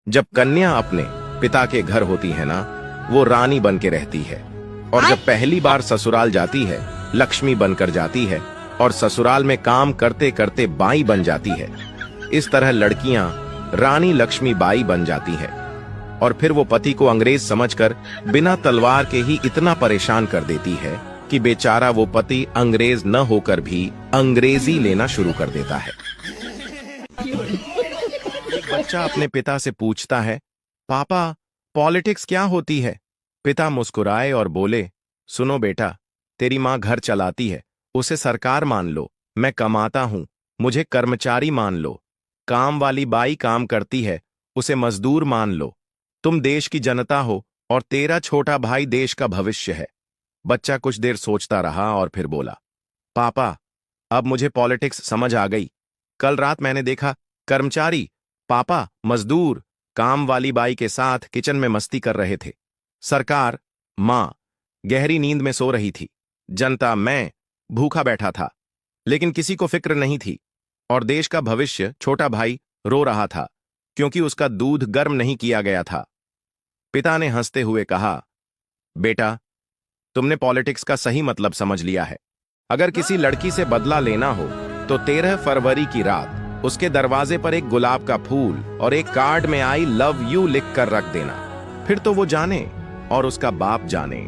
जब कन्या अपने पिता के घर होती है ना, वो रानी बन के रहती है। और जब पहली बार ससुराल जाती है, लक्ष्मी बनकर जाती है और ससुराल में काम करते करते बाई बन जाती है। इस तरह लड़कियां रानी लक्ष्मी बाई बन जाती है और फिर वो पति को अंग्रेज समझकर बिना तलवार के ही इतना परेशान कर देती है कि बेचारा वो पति अंग्रेज न होकर भी अंग्रेजी लेना शुरू कर देता है। एक बच्चा अपने पिता से पूछता है, पापा पॉलिटिक्स क्या होती है? पिता मुस्कुराए और बोले, सुनो बेटा, तेरी माँ घर चलाती है, उसे सरकार मान लो। मैं कमाता हूं, मुझे कर्मचारी मान लो। काम वाली बाई काम करती है, उसे मजदूर मान लो। तुम देश की जनता हो और तेरा छोटा भाई देश का भविष्य है। बच्चा कुछ देर सोचता रहा और फिर बोला, पापा अब मुझे पॉलिटिक्स समझ आ गई। कल रात मैंने देखा कर्मचारी पापा मजदूर काम वाली बाई के साथ किचन में मस्ती कर रहे थे। सरकार मां गहरी नींद में सो रही थी। जनता मैं भूखा बैठा था, लेकिन किसी को फिक्र नहीं थी। और देश का भविष्य छोटा भाई रो रहा था क्योंकि उसका दूध गर्म नहीं किया गया था। पिता ने हंसते हुए कहा, बेटा तुमने पॉलिटिक्स का सही मतलब समझ लिया है। अगर किसी लड़की से बदला लेना हो तो 13 फरवरी की रात उसके दरवाजे पर एक गुलाब का फूल और एक कार्ड में आई लव यू लिख कर रख देना। फिर तो वो जाने और उसका बाप जाने।